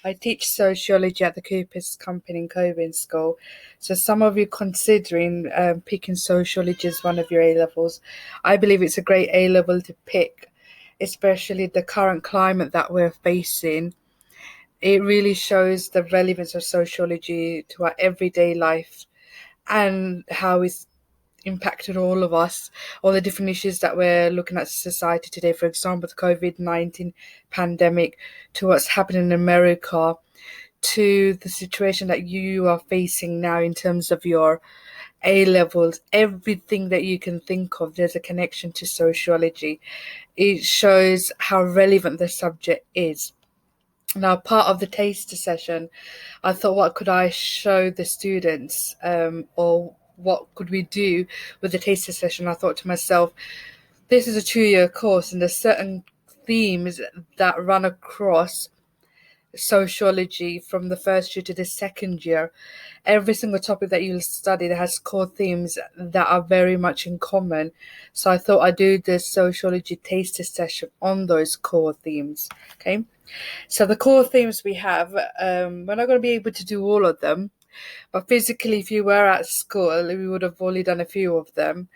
I teach sociology at the Cooper's Company in Coburn School. So some of you considering picking sociology as one of your A levels, I believe it's a great A level to pick, especially the current climate that we're facing. It really shows the relevance of sociology to our everyday life and how it's impacted all of us, all the different issues that we're looking at society today. For example, the COVID-19 pandemic, to what's happening in America, to the situation that you are facing now in terms of your A levels, everything that you can think of, there's a connection to sociology. It shows how relevant the subject is. Now, part of the taster session, I thought, what could I show the students, or what could we do with the taster session? I thought to myself, this is a 2-year course, and there's certain themes that run across sociology from the first year to the second year. Every single topic that you'll study that has core themes that are very much in common. So I thought I'd do the sociology taster session on those core themes. Okay. So the core themes we have, we're not going to be able to do all of them, but physically, if you were at school, we would have only done a few of them.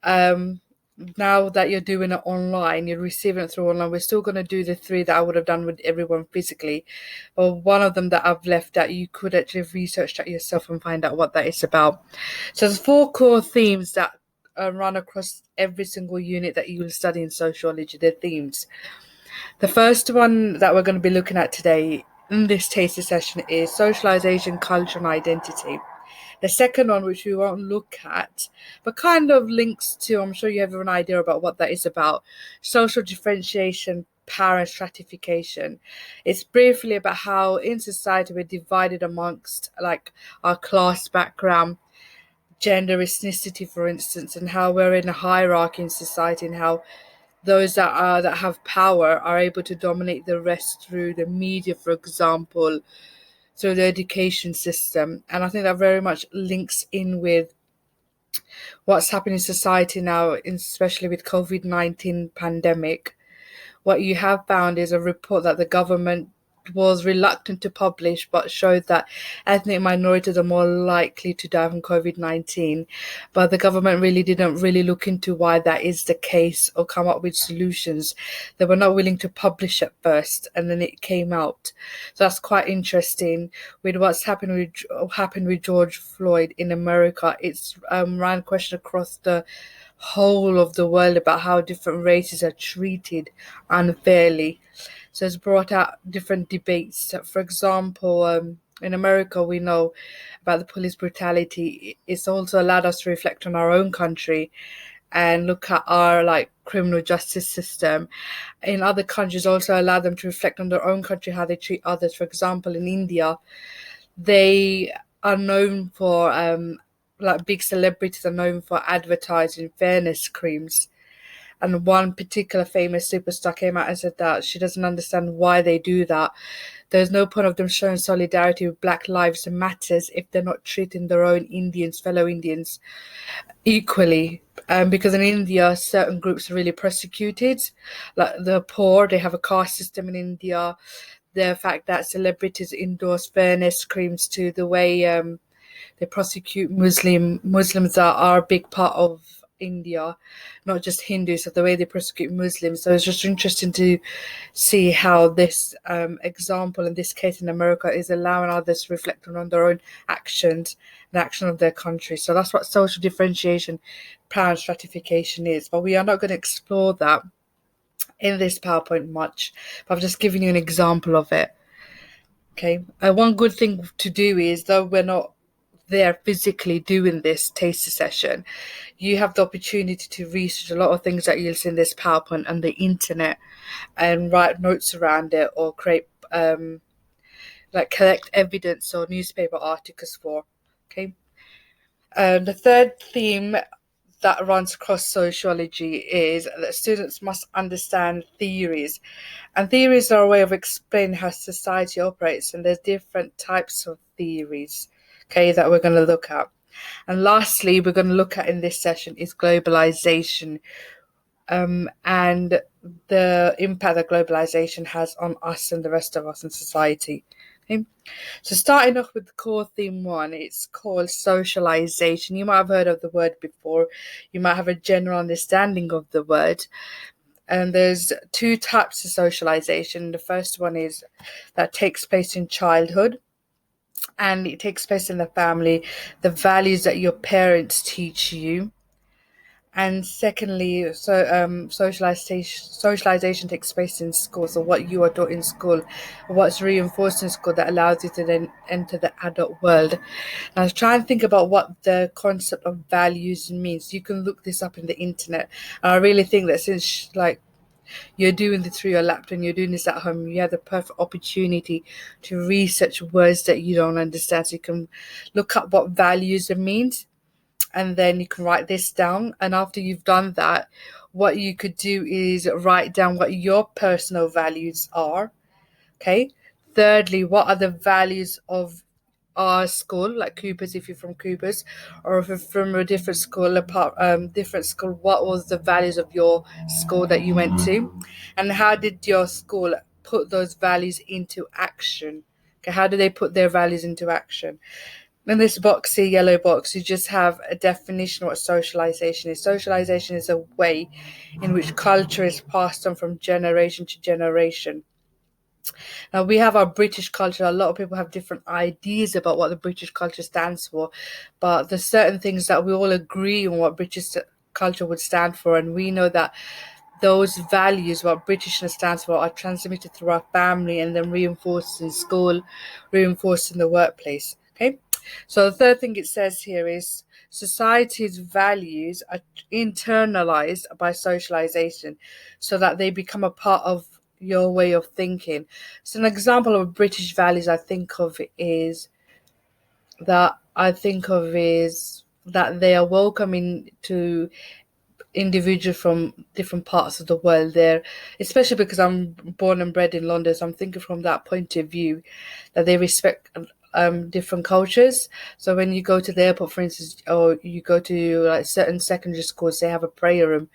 Um, Now that you're doing it online, you're receiving it through online, we're still going to do the 3 that I would have done with everyone physically. But one of them that I've left out, you could actually research that yourself and find out what that is about. So there's 4 core themes that run across every single unit that you will study in sociology. They're themes. The first one that we're going to be looking at today in this taster session is socialization, culture, and identity. The second one, which we won't look at, but kind of links to, I'm sure you have an idea about what that is about, social differentiation, power, and stratification. It's briefly about how in society we're divided amongst like our class background, gender, ethnicity, for instance, and how we're in a hierarchy in society, and how those that have power are able to dominate the rest through the media, for example, through the education system. And I think that very much links in with what's happening in society now, especially with COVID-19 pandemic. What you have found is a report that the government was reluctant to publish, but showed that ethnic minorities are more likely to die from COVID-19. But the government really didn't really look into why that is the case or come up with solutions. They were not willing to publish at first, and then it came out. So that's quite interesting with what's happened with George Floyd in America. It's ran question across the whole of the world about how different races are treated unfairly. So it's brought out different debates. For example, in America, we know about the police brutality. It's also allowed us to reflect on our own country and look at our like criminal justice system. In other countries, also allow them to reflect on their own country, how they treat others. For example, in India, they are known for like big celebrities are known for advertising fairness creams. And one particular famous superstar came out and said that she doesn't understand why they do that. There's no point of them showing solidarity with Black Lives Matters if they're not treating their own fellow Indians, equally. Because in India, certain groups are really persecuted, like the poor. They have a caste system in India. The fact that celebrities endorse fairness creams, to the way they prosecute Muslims are a big part of India, not just Hindus, so the way they persecute Muslims. So it's just interesting to see how this example, in this case in America, is allowing others to reflect on their own actions and action of their country. So that's what social differentiation, power and stratification is. But we are not going to explore that in this PowerPoint much, but I've just given you an example of it. Okay. One good thing to do is, though we're not there physically doing this taster session, you have the opportunity to research a lot of things that you'll see in this PowerPoint on the internet and write notes around it, or create like collect evidence or newspaper articles for. Okay. The third theme that runs across sociology is that students must understand theories. And theories are a way of explaining how society operates, and there's different types of theories, okay, that we're going to look at. And lastly, we're going to look at in this session is globalization, and the impact that globalization has on us and the rest of us in society. Okay? So starting off with core theme one, it's called socialization. You might have heard of the word before. You might have a general understanding of the word. And there's two types of socialization. The first one is that takes place in childhood, and it takes place in the family, the values that your parents teach you. And secondly, socialization takes place in school. So what you are taught in school, what's reinforced in school that allows you to then enter the adult world. And I was trying to think about what the concept of values means. You can look this up in the internet. And I really think that since you're doing this through your laptop and you're doing this at home, you have the perfect opportunity to research words that you don't understand. So you can look up what values it means, and then you can write this down. And after you've done that, what you could do is write down what your personal values are. Okay. Thirdly, what are the values of our school, like Coopers, if you're from Coopers, or if you're from a different school, different school, what was the values of your school that you went to, and how did your school put those values into action? Okay, how do they put their values into action? In this box here, yellow box, you just have a definition of what socialization is. Socialization is a way in which culture is passed on from generation to generation. Now, we have our British culture. A lot of people have different ideas about what the British culture stands for, but there's certain things that we all agree on what British culture would stand for, and we know that those values, what Britishness stands for, are transmitted through our family and then reinforced in school, reinforced in the workplace. Okay, so the third thing it says here is society's values are internalized by socialization so that they become a part of your way of thinking. So an example of British values I think of is that they are welcoming to individuals from different parts of the world there, especially because I'm born and bred in London. So I'm thinking from that point of view that they respect different cultures. So when you go to the airport, for instance, or you go to like certain secondary schools, they have a prayer room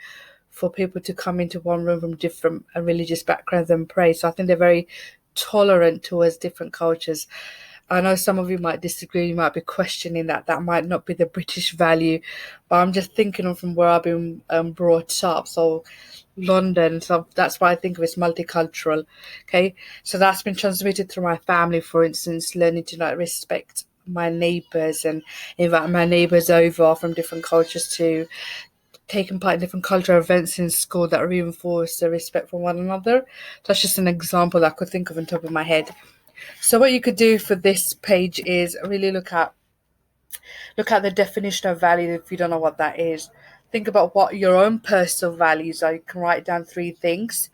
for people to come into one room from different religious backgrounds and pray. So I think they're very tolerant towards different cultures. I know some of you might disagree, you might be questioning that might not be the British value, but I'm just thinking from where I've been brought up. So London, so that's why I think of it as multicultural. Okay, so that's been transmitted through my family, for instance, learning to like respect my neighbours and invite my neighbours over from different cultures to taking part in different cultural events in school that reinforce the respect for one another. That's just an example that I could think of on top of my head. So what you could do for this page is really look at the definition of value if you don't know what that is. Think about what your own personal values are. You can write down 3 things,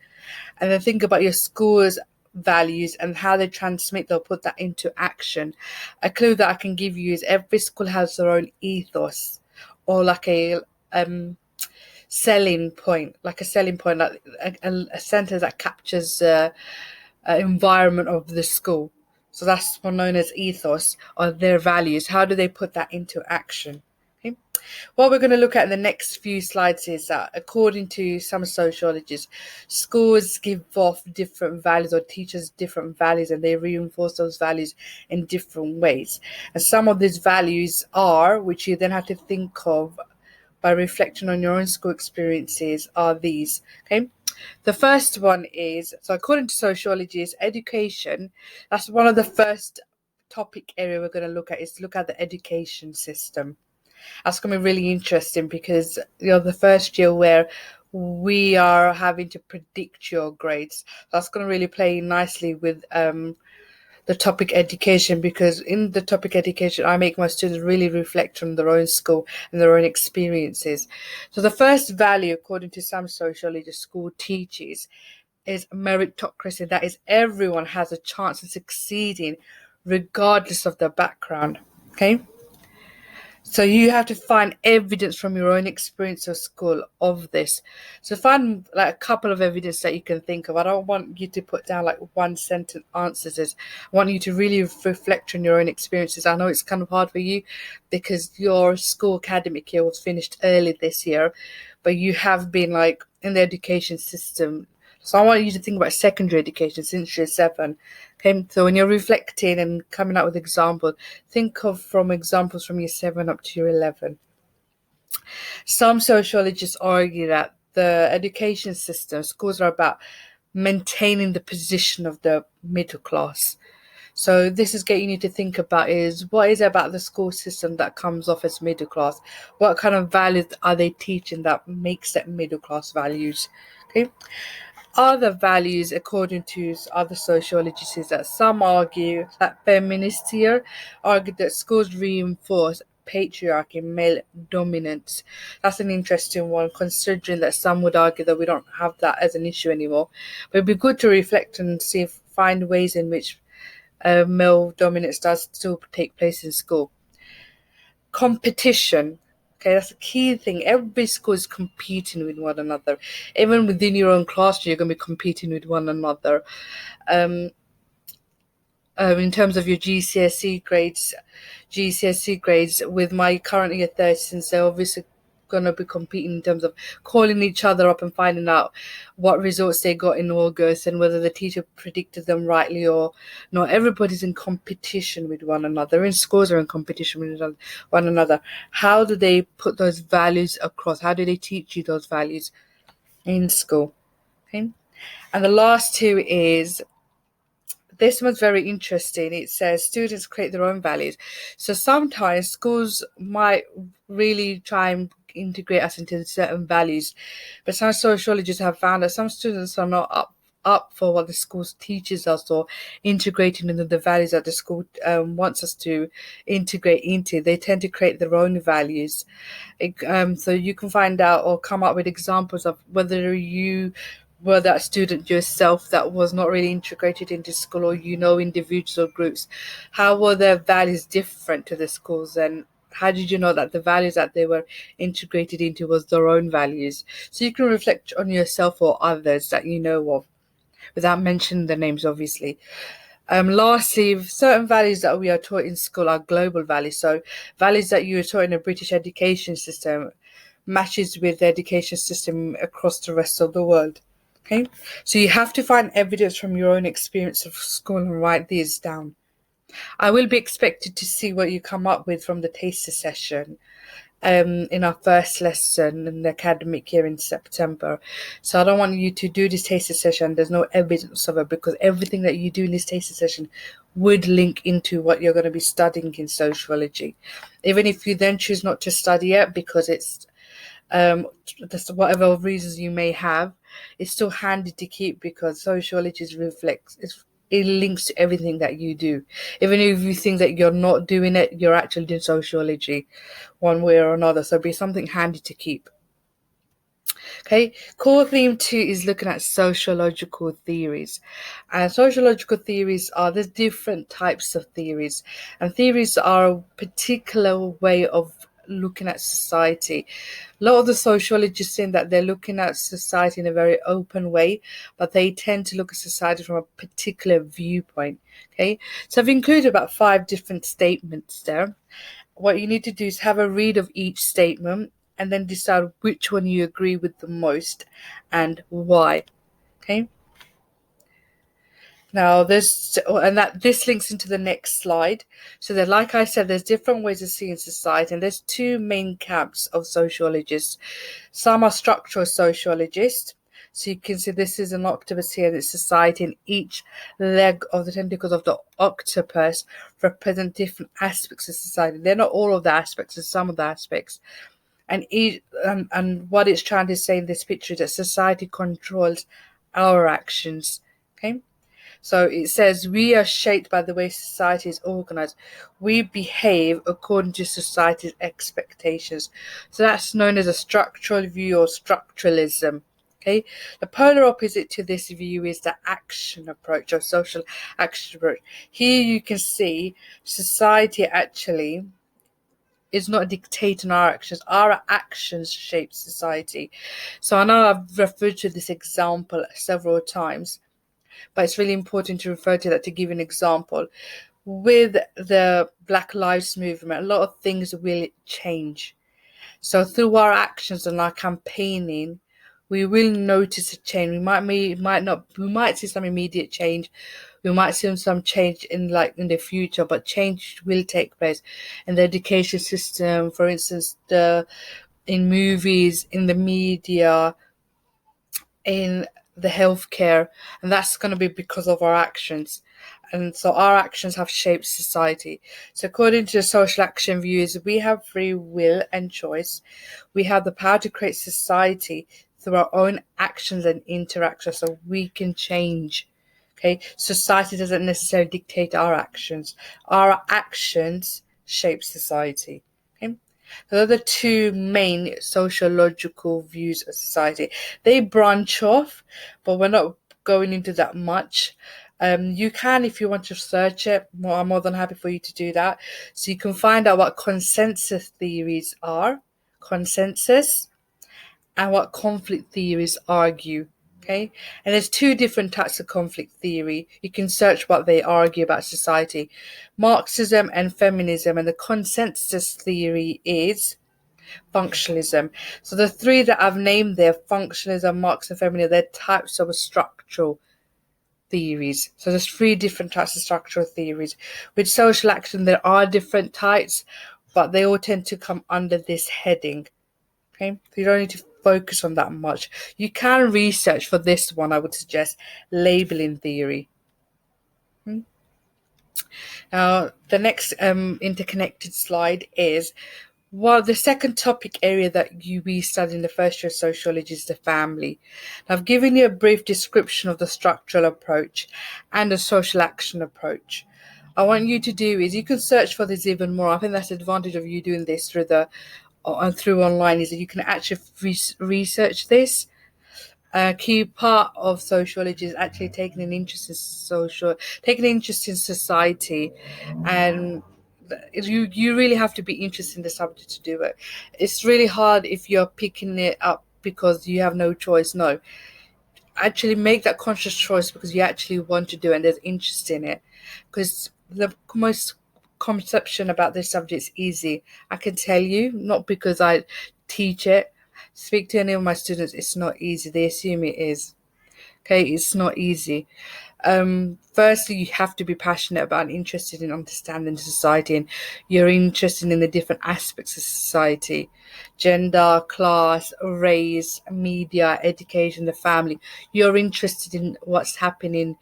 and then think about your school's values and how they transmit. They'll put that into action. A clue that I can give you is every school has their own ethos, or like a selling point, like a sentence that captures environment of the school. So that's what known as ethos or their values. How do they put that into action? Okay. What we're going to look at in the next few slides is that according to some sociologists, schools give off different values or teachers different values, and they reinforce those values in different ways. And some of these values are, which you then have to think of by reflecting on your own school experiences, are these. Okay. The first one is, so according to sociology, is education. That's one of the first topic area we're going to look at, is look at the education system. That's going to be really interesting because you're the first year where we are having to predict your grades. That's going to really play nicely with the topic education, because in the topic education, I make my students really reflect on their own school and their own experiences. So the first value, according to some sociologists, school teaches, is meritocracy. That is, everyone has a chance of succeeding regardless of their background. Okay. So you have to find evidence from your own experience of school of this. So find like a couple of evidence that you can think of. I don't want you to put down like one sentence answers. I want you to really reflect on your own experiences. I know it's kind of hard for you because your school academic year was finished early this year, but you have been like in the education system. So I want you to think about secondary education since you're 7. Okay, so when you're reflecting and coming up with examples, think of from examples from year 7 up to year 11. Some sociologists argue that the education system, schools are about maintaining the position of the middle class. So this is getting you to think about is what is it about the school system that comes off as middle class? What kind of values are they teaching that makes that middle class values? Okay. Other values, according to other sociologists, is that some argue that feminists here argue that schools reinforce patriarchy and male dominance. That's an interesting one, considering that some would argue that we don't have that as an issue anymore. But it'd be good to reflect and see if find ways in which male dominance does still take place in school. Competition. Okay, that's a key thing. Every school is competing with one another. Even within your own classroom, you're going to be competing with one another. Um, in terms of your GCSE grades with my current year 13s, they're obviously going to be competing in terms of calling each other up and finding out what results they got in August and whether the teacher predicted them rightly or not. Everybody's in competition with one another. In schools are in competition with one another. How do they put those values across? How do they teach you those values in school? Okay. And the last two is this one's very interesting. It says students create their own values. So sometimes schools might really try and integrate us into certain values, but some sociologists have found that some students are not up for what the school teaches us or integrating into the values that the school wants us to integrate into. They tend to create their own values. So you can find out or come up with examples of whether you were that student yourself that was not really integrated into school, or individuals or groups. How were their values different to the schools, and how did you know that the values that they were integrated into was their own values? So you can reflect on yourself or others that you know of without mentioning the names, obviously. Lastly, certain values that we are taught in school are global values. So values that you were taught in a British education system matches with the education system across the rest of the world. Okay, so you have to find evidence from your own experience of school and write these down. I will be expected to see what you come up with from the taster session in our first lesson in the academic year in September. So I don't want you to do this taster session. There's no evidence of it because everything that you do in this taster session would link into what you're going to be studying in sociology. Even if you then choose not to study it because it's just whatever reasons you may have, it's still handy to keep because sociology it links to everything that you do. Even if you think that you're not doing it, you're actually doing sociology one way or another. So it'd be something handy to keep. Okay, core theme 2 is looking at sociological theories. And sociological theories are there's different types of theories. And theories are a particular way of looking at society. A lot of the sociologists saying that they're looking at society in a very open way, but they tend to look at society from a particular viewpoint. Okay, so I've included about 5 different statements there. What you need to do is have a read of each statement and then decide which one you agree with the most and why. Okay. Now this links into the next slide. So that, like I said, there's different ways of seeing society, and there's 2 main camps of sociologists. Some are structural sociologists. So you can see this is an octopus here, and it's society, and each leg of the tentacles of the octopus represent different aspects of society. They're not all of the aspects, they're some of the aspects. And what it's trying to say in this picture is that society controls our actions. Okay. So it says we are shaped by the way society is organized. We behave according to society's expectations. So that's known as a structural view or structuralism. Okay. The polar opposite to this view is the action approach or social action approach. Here you can see society actually is not a dictate on our actions. Our actions shape society. So I know I've referred to this example several times, but it's really important to refer to that to give an example. With the Black Lives Movement, a lot of things will change. So through our actions and our campaigning, we will notice a change. We might see some immediate change. We might see some change in the future, but change will take place in the education system, for instance, the in movies, in the media, in the healthcare, and that's going to be because of our actions. And so our actions have shaped society. So according to the social action views, we have free will and choice. We have the power to create society through our own actions and interactions, so we can change. Okay, society doesn't necessarily dictate our actions. Our actions shape society. Okay. Those are the two main sociological views of society. They branch off, but we're not going into that much. You can, if you want to search it, I'm more than happy for you to do that. So you can find out what consensus theories are, consensus, and what conflict theories argue. Okay, and there's two different types of conflict theory. You can search what they argue about society: Marxism and feminism. And the consensus theory is functionalism. So the three that I've named there, functionalism, Marxism, feminism, they're types of structural theories. So there's three different types of structural theories. With social action, there are different types, but they all tend to come under this heading. Okay, so you don't need to focus on that much. You can research for this one. I would suggest labeling theory. Now, the next interconnected slide is, well, the second topic area that we study in the first year of sociology is the family. Now, I've given you a brief description of the structural approach and the social action approach. I want you to do is you can search for this even more. I think that's the advantage of you doing this through online, is that you can actually research this. A key part of sociology is actually taking an interest in society, and you really have to be interested in the subject to do it. It's really hard if you're picking it up because you have no choice. No, actually make that conscious choice because you actually want to do it and there's interest in it. Because the most conception about this subject is easy. I can tell you, not because I teach it. Speak to any of my students, it's not easy. They assume it is. Okay, it's not easy. Firstly, you have to be passionate about and interested in understanding society, and you're interested in the different aspects of society: gender, class, race, media, education, the family. You're interested in what's happening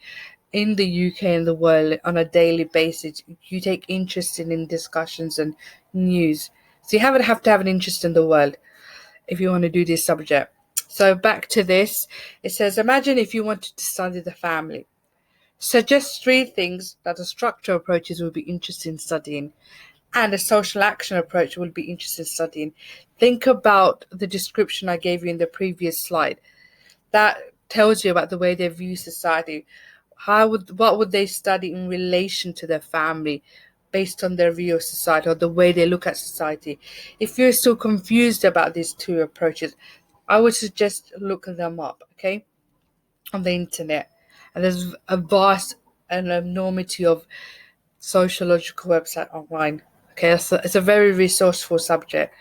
in the UK and the world on a daily basis. You take interest in discussions and news. So you have to have an interest in the world if you want to do this subject. So back to this, it says, imagine if you wanted to study the family. Suggest three things that the structural approaches will be interested in studying and a social action approach will be interested in studying. Think about the description I gave you in the previous slide. That tells you about the way they view society. What would they study in relation to their family based on their view of society or the way they look at society? If you're still confused about these two approaches, I would suggest looking them up, okay, on the internet. And there's a vast and enormity of sociological website online. Okay, it's a very resourceful subject.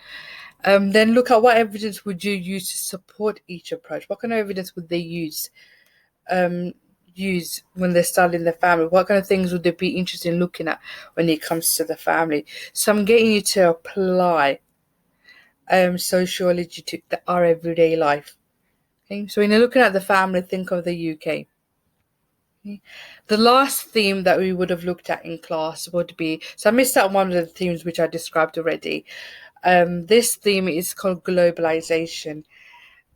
Then look at what evidence would you use to support each approach. What kind of evidence would they um, use when they're studying the family? What kind of things would they be interested in looking at when it comes to the family? So I'm getting you to apply sociology to our everyday life. Okay? So when you're looking at the family, think of the UK. Okay? The last theme that we would have looked at in class would be, so I missed out one of the themes which I described already. This theme is called globalization.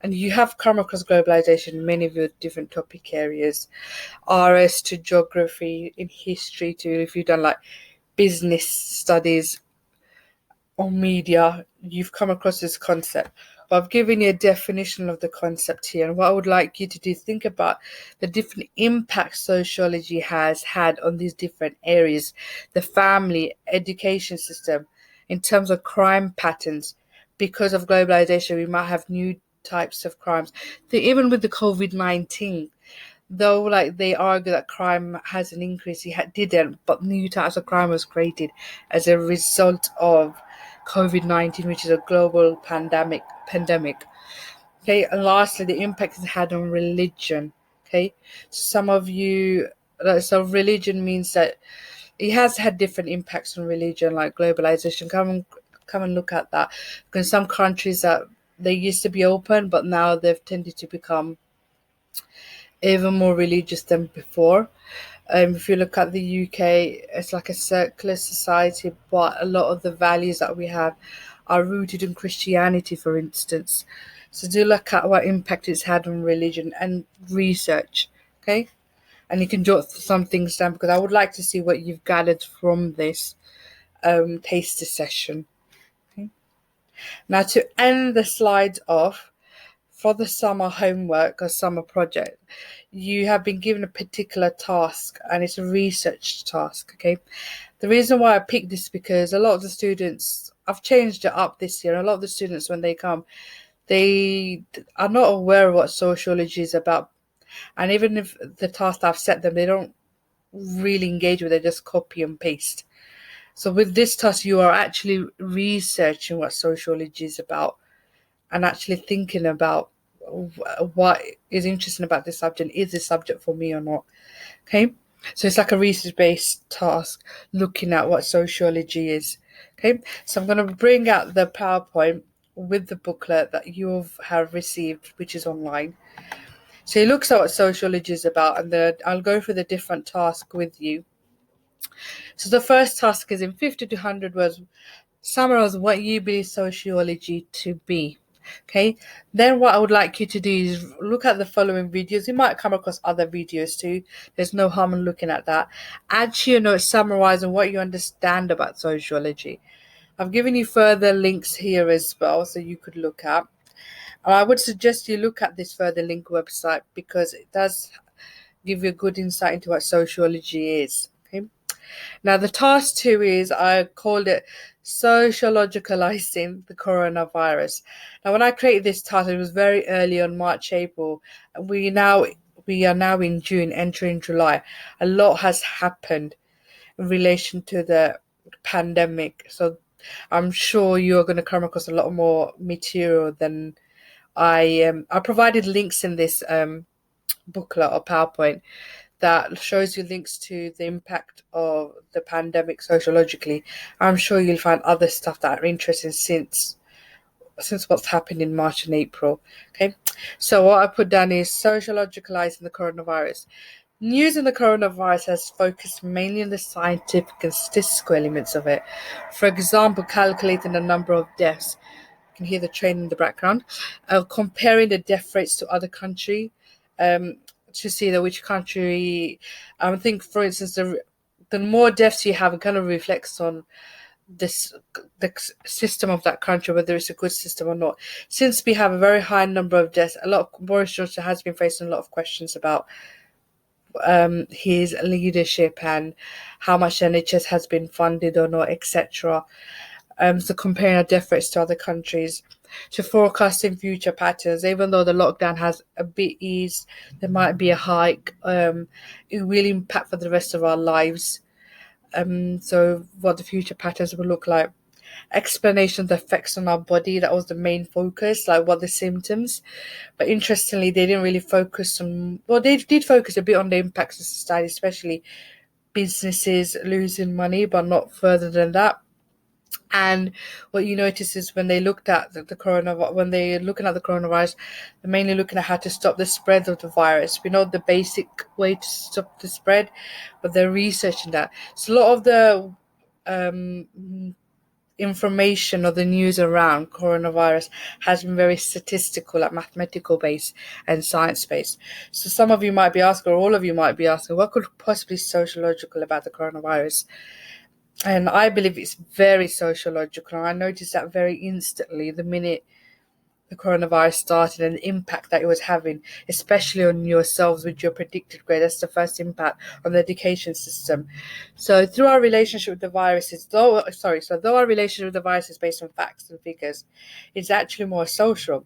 And you have come across globalization in many of your different topic areas, RS to geography, in history to, if you've done like business studies or media, you've come across this concept. But I've given you a definition of the concept here. And what I would like you to do, think about the different impacts sociology has had on these different areas: the family, education system, in terms of crime patterns. Because of globalization, we might have new types of crimes. Even with the COVID-19, though, like they argue that crime has an increase, didn't, but new types of crime was created as a result of COVID-19, which is a global pandemic. Okay, and lastly, the impact it's had on religion. Okay, some of you, so religion means that it has had different impacts on religion, like globalization. Come and look at that. Because some countries that they used to be open, but now they've tended to become even more religious than before. If you look at the UK, it's like a secular society, but a lot of the values that we have are rooted in Christianity, for instance. So do look at what impact it's had on religion and research, okay? And you can jot some things down because I would like to see what you've gathered from this taster session. Okay? Now, to end the slides off, for the summer homework or summer project, you have been given a particular task and it's a research task, okay? The reason why I picked this is because a lot of the students, I've changed it up this year, and a lot of the students, when they come, they are not aware of what sociology is about. And even if the task I've set them, they don't really engage with it, just copy and paste. So with this task, you are actually researching what sociology is about and actually thinking about what is interesting about this subject. Is this subject for me or not? Okay. So it's like a research based task looking at what sociology is. Okay. So I'm going to bring out the PowerPoint with the booklet that you have received, which is online. So it looks at what sociology is about, and I'll go through the different tasks with you. So the first task is in 50 to 100 words, summarize what you believe sociology to be. Okay, then what I would like you to do is look at the following videos. You might come across other videos too. There's no harm in looking at that. Add to your notes summarizing what you understand about sociology. I've given you further links here as well, so you could look at. And I would suggest you look at this further link website because it does give you a good insight into what sociology is. Okay. Now, the task two is I called it sociologicalizing the coronavirus. Now, when I created this task, it was very early on March, April. We now we are now in June, entering July. A lot has happened in relation to the pandemic. So I'm sure you are going to come across a lot more material than I provided links in this booklet or PowerPoint that shows you links to the impact of the pandemic sociologically. I'm sure you'll find other stuff that are interesting since what's happened in March and April. Okay, so what I put down is sociologicalizing the coronavirus. News in the coronavirus has focused mainly on the scientific and statistical elements of it. For example, calculating the number of deaths. You can hear the train in the background. Comparing the death rates to other country. Um, to see that which country, I think, for instance, the more deaths you have, it kind of reflects on this the system of that country, whether it's a good system or not. Since we have a very high number of deaths, a lot of Boris Johnson has been facing a lot of questions about his leadership and how much NHS has been funded or not, etc. So comparing our death rates to other countries, to forecasting future patterns, even though the lockdown has a bit eased, there might be a hike. It will impact for the rest of our lives. So what the future patterns will look like. Explanation of the effects on our body, that was the main focus, like what the symptoms. But interestingly, they didn't really focus on, well, they did focus a bit on the impacts of society, especially businesses losing money, but not further than that. And what you notice is when they looked at the coronavirus, when they're looking at the coronavirus, they're mainly looking at how to stop the spread of the virus. We know the basic way to stop the spread, but they're researching that. So a lot of the information or the news around coronavirus has been very statistical, like mathematical based and science based. So some of you might be asking, or all of you might be asking, what could possibly be sociological about the coronavirus? And I believe it's very sociological. I noticed that very instantly the minute the coronavirus started and the impact that it was having, especially on yourselves with your predicted grade. That's the first impact on the education system. So through our relationship with the viruses, though our relationship with the virus is based on facts and figures, it's actually more social.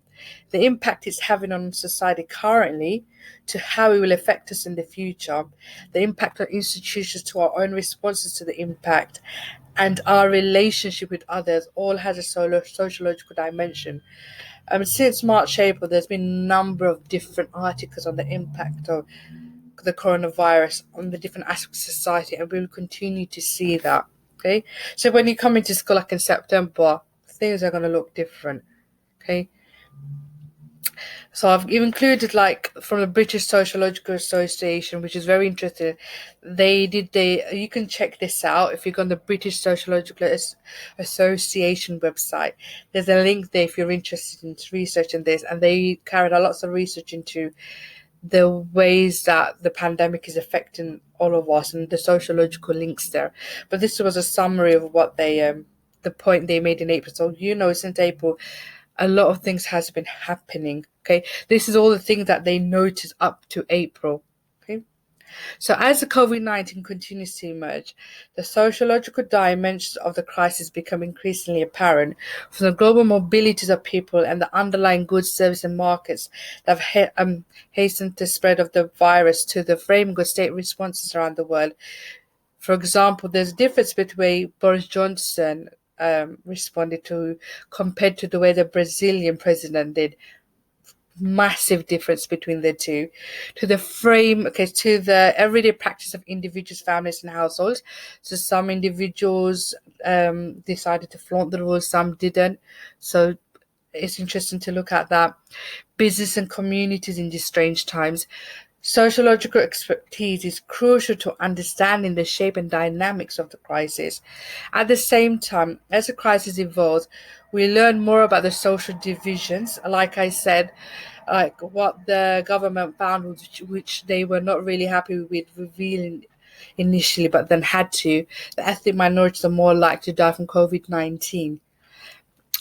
The impact it's having on society currently to how it will affect us in the future, the impact on institutions to our own responses to the impact, and our relationship with others all has a sociological dimension. Since March, April, there's been a number of different articles on the impact of the coronavirus on the different aspects of society, and we'll continue to see that. Okay, so when you come into school, like in September, things are going to look different. Okay, so I've included like from the British Sociological Association, which is very interesting. You can check this out if you go on the British Sociological Association website. There's a link there if you're interested in researching this, and they carried out lots of research into the ways that the pandemic is affecting all of us and the sociological links there. But this was a summary of what the point they made in April. So since April, a lot of things has been happening. Okay, this is all the things that they noticed up to April. Okay, so as the COVID-19 continues to emerge, the sociological dimensions of the crisis become increasingly apparent from the global mobilities of people and the underlying goods, services, and markets that have hastened the spread of the virus to the framing of state responses around the world. For example, there's a difference between Boris Johnson responded to compared to the way the Brazilian president did. Massive difference between the two. To the everyday practice of individuals, families, and households. So some individuals decided to flaunt the rules, some didn't. So it's interesting to look at that. Business and communities in these strange times. Sociological expertise is crucial to understanding the shape and dynamics of the crisis. At the same time, as the crisis evolves, we learn more about the social divisions. Like I said, like what the government found, which they were not really happy with revealing initially, but then had to. The ethnic minorities are more likely to die from COVID-19.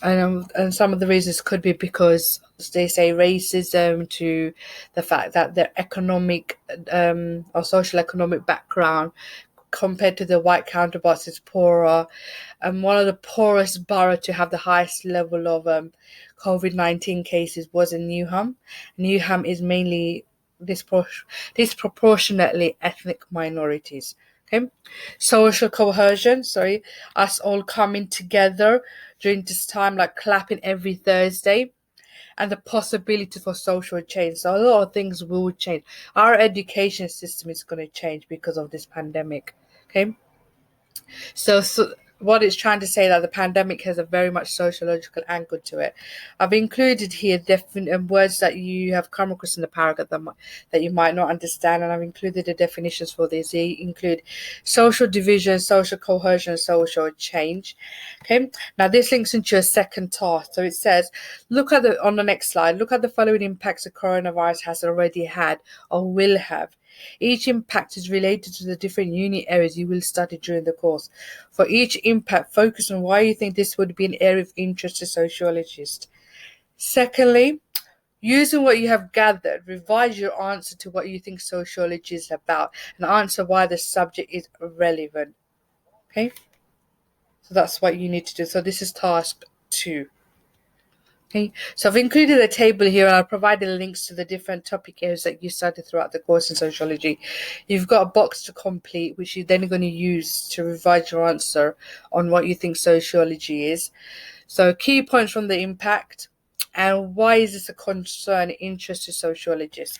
And some of the reasons could be because they say racism, to the fact that their economic or social economic background compared to the white counterparts is poorer. And one of the poorest boroughs to have the highest level of COVID-19 cases was in Newham. Newham is mainly disproportionately ethnic minorities. Okay, social cohesion. Sorry, us all coming together during this time, like clapping every Thursday, and the possibility for social change. So a lot of things will change. Our education system is going to change because of this pandemic. Okay, so what it's trying to say that the pandemic has a very much sociological angle to it. I've included here different words that you have come across in the paragraph that you might not understand, and I've included the definitions for these. They include social division, social cohesion, social change. Okay, now this links into a second task. So it says, on the next slide, look at the following impacts the coronavirus has already had or will have. Each impact is related to the different unit areas you will study during the course. For each impact, focus on why you think this would be an area of interest to sociologists. Secondly, using what you have gathered, revise your answer to what you think sociology is about and answer why the subject is relevant. Okay? So that's what you need to do. So this is task 2. Okay, so I've included a table here and I've provided links to the different topic areas that you studied throughout the course in sociology. You've got a box to complete, which you're then going to use to revise your answer on what you think sociology is. So key points from the impact and why is this a concern, interest to sociologists.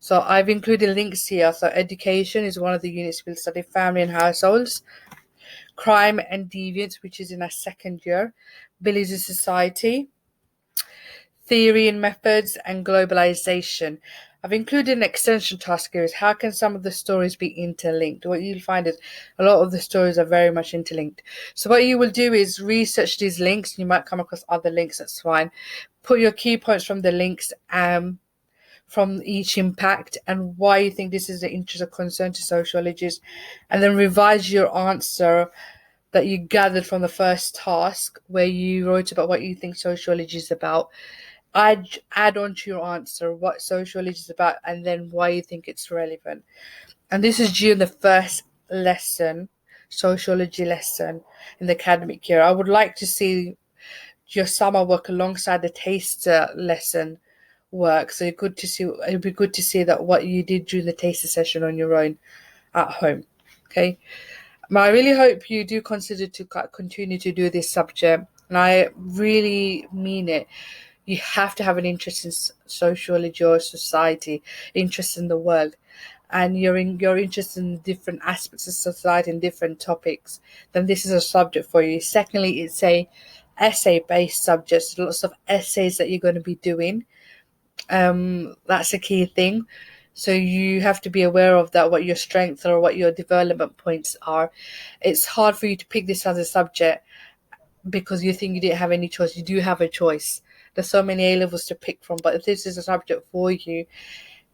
So I've included links here. So education is one of the units we'll study, family and households. Crime and deviance, which is in our second year. Beliefs in society, theory and methods, and globalization. I've included an extension task here is how can some of the stories be interlinked? What you'll find is a lot of the stories are very much interlinked. So what you will do is research these links. You might come across other links, that's fine. Put your key points from the links from each impact and why you think this is an interest or concern to sociologists, and then revise your answer that you gathered from the first task where you wrote about what you think sociology is about. Add on to your answer what sociology is about and then why you think it's relevant. And this is due in the first lesson, sociology lesson in the academic year. I would like to see your summer work alongside the taster lesson work. So it'd be good to see that what you did during the taster session on your own at home. Okay. I really hope you do consider to continue to do this subject, and I really mean it. You have to have an interest in sociology or society, interest in the world, and you're interested in different aspects of society and different topics, then this is a subject for you. Secondly, it's a essay based subject, so lots of essays that you're going to be doing. That's a key thing. So you have to be aware of that, what your strengths are, what your development points are. It's hard for you to pick this as a subject because you think you didn't have any choice. You do have a choice. There's so many A levels to pick from, but if this is a subject for you,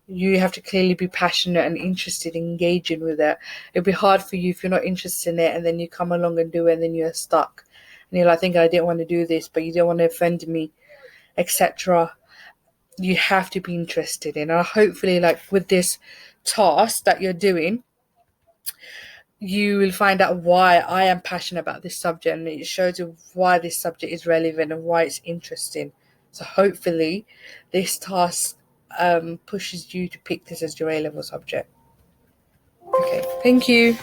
you have to clearly be passionate and interested in engaging with it. It'll be hard for you if you're not interested in it and then you come along and do it and then you're stuck. And you're like, I think I didn't want to do this, but you don't want to offend me, etc. You have to be interested in. And hopefully, like with this task that you're doing, you will find out why I am passionate about this subject, and it shows you why this subject is relevant and why it's interesting. So hopefully this task pushes you to pick this as your A-level subject. Okay, thank you.